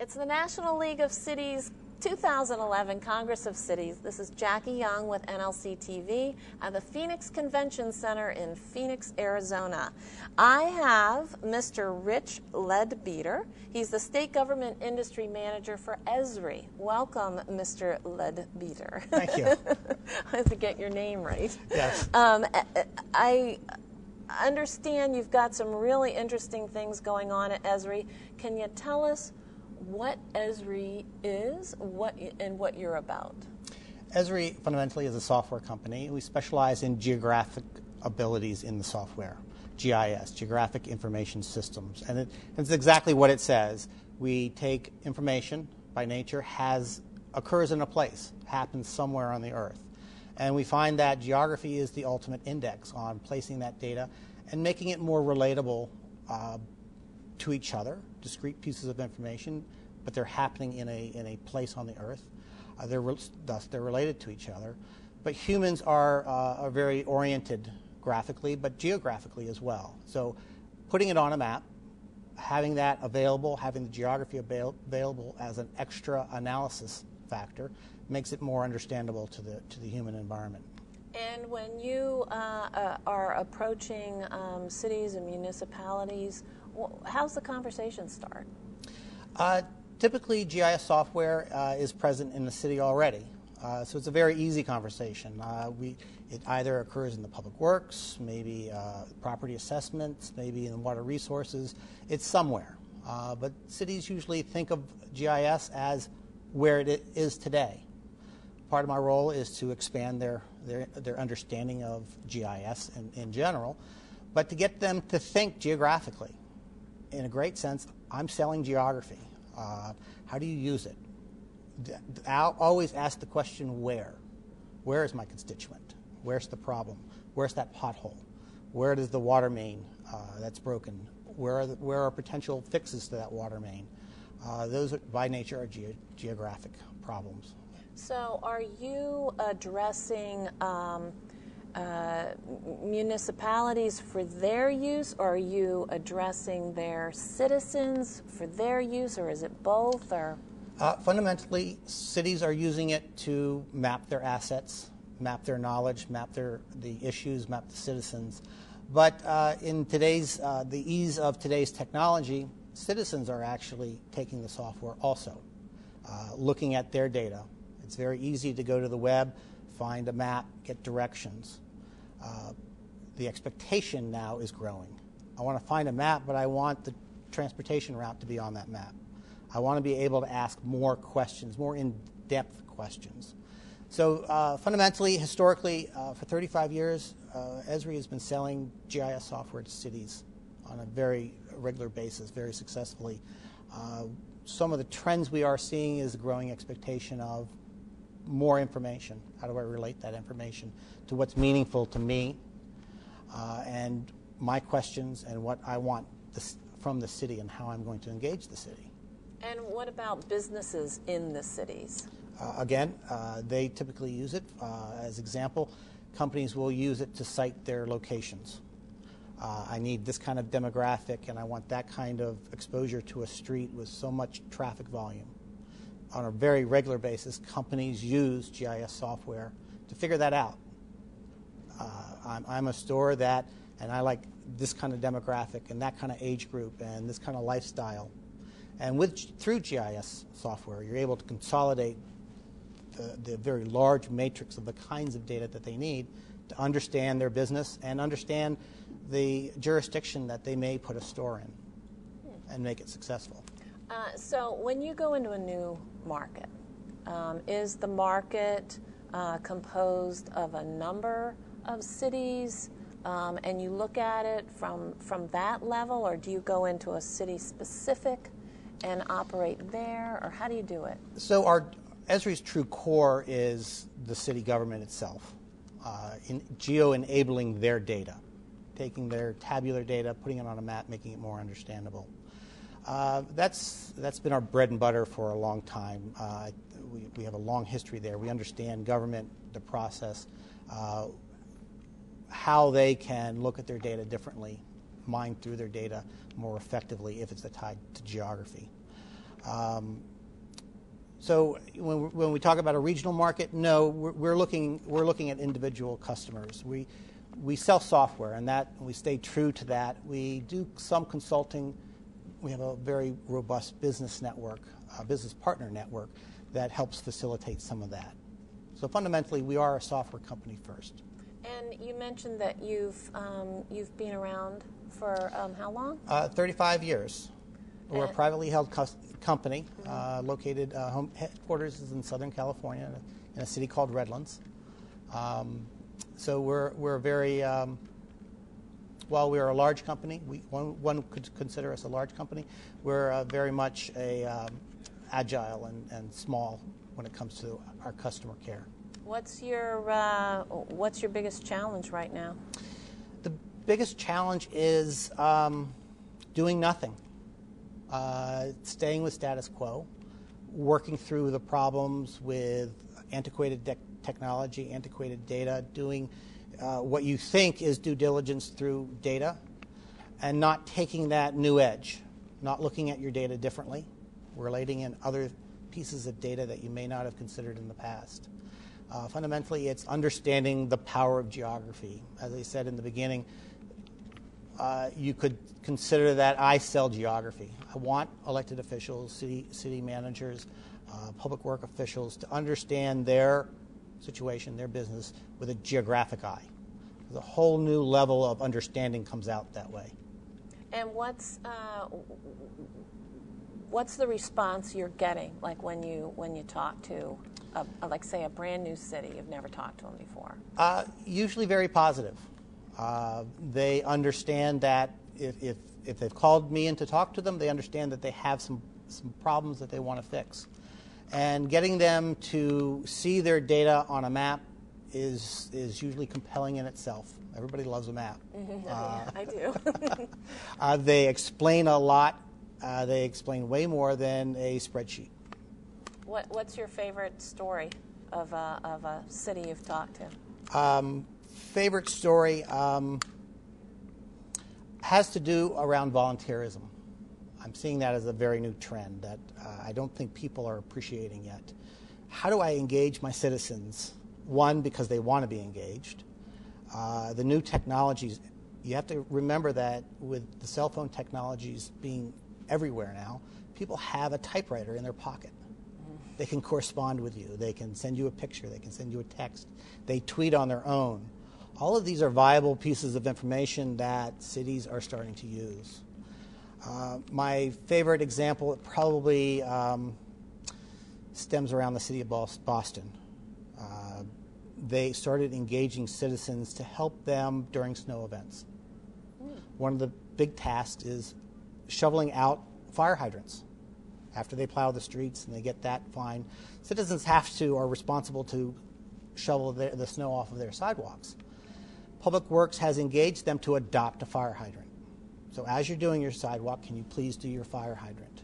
It's the National League of Cities 2011 Congress of Cities. This is Jackie Young with NLC TV at the Phoenix Convention Center in Phoenix, Arizona. I have Mr. Rich Leadbeater. He's the State Government Industry Manager for Esri. Welcome, Mr. Leadbeater. Thank you. I have to get your name right. Yes. I understand you've got some really interesting things going on at Esri. Can you tell us what Esri is, and what you're about? Esri fundamentally is a software company. We specialize in geographic abilities in the software, GIS, Geographic Information Systems. And it's exactly what it says. We take information by nature, occurs in a place, happens somewhere on the earth. And we find that geography is the ultimate index on placing that data and making it more relatable to each other, discrete pieces of information, but they're happening in a place on the earth. Thus, they're related to each other. But humans are very oriented graphically, but geographically as well. So putting it on a map, having that available, having the geography available as an extra analysis factor makes it more understandable to the human environment. And when you are approaching cities and municipalities, how's the conversation start? Typically, GIS software is present in the city already, so it's a very easy conversation. It either occurs in the public works, maybe property assessments, maybe in water resources. It's somewhere, but cities usually think of GIS as where it is today. Part of my role is to expand their understanding of GIS in general, but to get them to think geographically. In a great sense, I'm selling geography. How do you use it? I'll always ask the question, where? Where is my constituent? Where's the problem? Where's that pothole? Where is the water main that's broken? Where are potential fixes to that water main? Those, by nature, are geographic problems. So are you addressing municipalities for their use, or are you addressing their citizens for their use, or is it both? Or fundamentally, cities are using it to map their assets, map their knowledge, map the issues, map the citizens. But in the ease of today's technology, citizens are actually taking the software also, looking at their data. It's very easy to go to the web, find a map, get directions. The expectation now is growing. I want to find a map, but I want the transportation route to be on that map. I want to be able to ask more questions, more in-depth questions. So fundamentally, historically, for 35 years, Esri has been selling GIS software to cities on a very regular basis, very successfully. Some of the trends we are seeing is the growing expectation of more information. How do I relate that information to what's meaningful to me and my questions and what I want from the city and how I'm going to engage the city. And what about businesses in the cities? Again, they typically use it. As example, companies will use it to cite their locations. I need this kind of demographic and I want that kind of exposure to a street with so much traffic volume. On a very regular basis, companies use GIS software to figure that out. I'm a store and I like this kind of demographic and that kind of age group and this kind of lifestyle. And through GIS software, you're able to consolidate the very large matrix of the kinds of data that they need to understand their business and understand the jurisdiction that they may put a store in and make it successful. So when you go into a new market, is the market composed of a number of cities and you look at it from that level, or do you go into a city specific and operate there, or how do you do it? So Esri's true core is the city government itself, geo-enabling their data, taking their tabular data, putting it on a map, making it more understandable. That's been our bread and butter for a long time. We have a long history there. We understand government, the process, how they can look at their data differently, mine through their data more effectively if it's tied to geography. So when we talk about a regional market, no, we're looking at individual customers. We sell software, and we stay true to that. We do some consulting. We have a very robust business network, business partner network, that helps facilitate some of that. So fundamentally, we are a software company first. And you mentioned that you've been around for how long? 35 years. We're a privately held company located. Headquarters is in Southern California, in a city called Redlands. So we're very. While we are a large company, one could consider us a large company. We're very much agile and small when it comes to our customer care. What's your biggest challenge right now? The biggest challenge is doing nothing, staying with status quo, working through the problems with antiquated technology, antiquated data, doing what you think is due diligence through data, and not taking that new edge, not looking at your data differently, relating in other pieces of data that you may not have considered in the past. Fundamentally, it's understanding the power of geography. As I said in the beginning, you could consider that I sell geography. I want elected officials, city managers, public work officials to understand their situation, their business, with a geographic eye. The whole new level of understanding comes out that way. And what's the response you're getting, like when you talk to, like say, a brand new city you've never talked to them before? Usually very positive. They understand that if they've called me in to talk to them, they understand that they have some problems that they want to fix. And getting them to see their data on a map is usually compelling in itself. Everybody loves a map. Yeah, I do. They explain a lot. They explain way more than a spreadsheet. What's your favorite story of a city you've talked to? Favorite story has to do around volunteerism. I'm seeing that as a very new trend that I don't think people are appreciating yet. How do I engage my citizens? One, because they want to be engaged. The new technologies, you have to remember that with the cell phone technologies being everywhere now, people have a typewriter in their pocket. They can correspond with you. They can send you a picture. They can send you a text. They tweet on their own. All of these are viable pieces of information that cities are starting to use. My favorite example probably stems around the city of Boston. They started engaging citizens to help them during snow events. One of the big tasks is shoveling out fire hydrants. After they plow the streets and they get that fine, citizens are responsible to shovel the snow off of their sidewalks. Public Works has engaged them to adopt a fire hydrant. So as you're doing your sidewalk, can you please do your fire hydrant?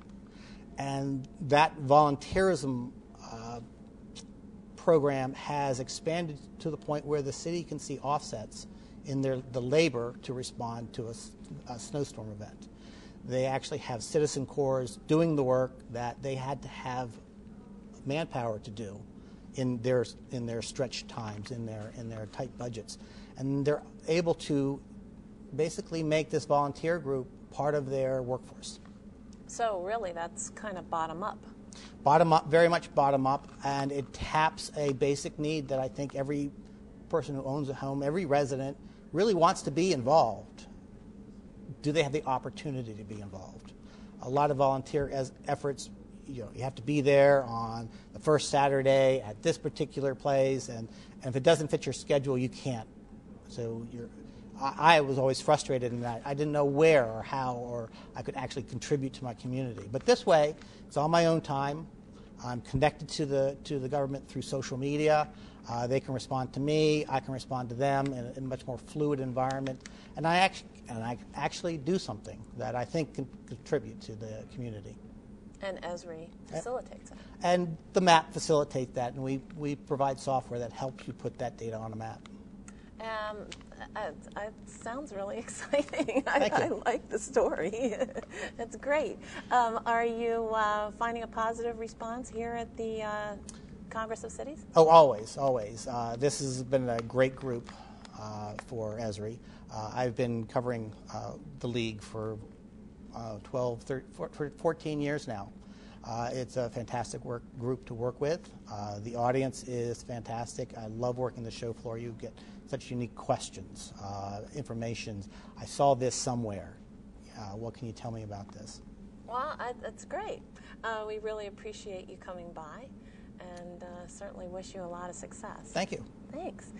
And that volunteerism program has expanded to the point where the city can see offsets in the labor to respond to a snowstorm event. They actually have citizen corps doing the work that they had to have manpower to do in their stretched times, in their tight budgets, and they're able to basically make this volunteer group part of their workforce. So really, that's kind of bottom up. Bottom up, very much bottom up, and it taps a basic need that I think every person who owns a home, every resident, really wants to be involved. Do they have the opportunity to be involved? A lot of volunteer efforts, you have to be there on the first Saturday at this particular place, and if it doesn't fit your schedule, you can't. So I was always frustrated in that I didn't know where or how or I could actually contribute to my community. But this way, it's on my own time. I'm connected to the government through social media. They can respond to me. I can respond to them in a much more fluid environment. And I actually do something that I think can contribute to the community. And Esri facilitates it. And the map facilitates that, and we provide software that helps you put that data on a map. It sounds really exciting. Thank I you. like the story. It's great. Are you finding a positive response here at the Congress of Cities? Oh, always, always. This has been a great group for Esri. I've been covering the league for 14 years now. It's a fantastic group to work with. The audience is fantastic. I love working the show floor. You get such unique questions, information. I saw this somewhere. What can you tell me about this? Well, that's great. We really appreciate you coming by, and certainly wish you a lot of success. Thank you. Thanks.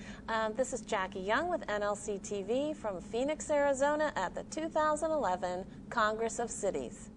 This is Jackie Young with NLC TV from Phoenix, Arizona at the 2011 Congress of Cities.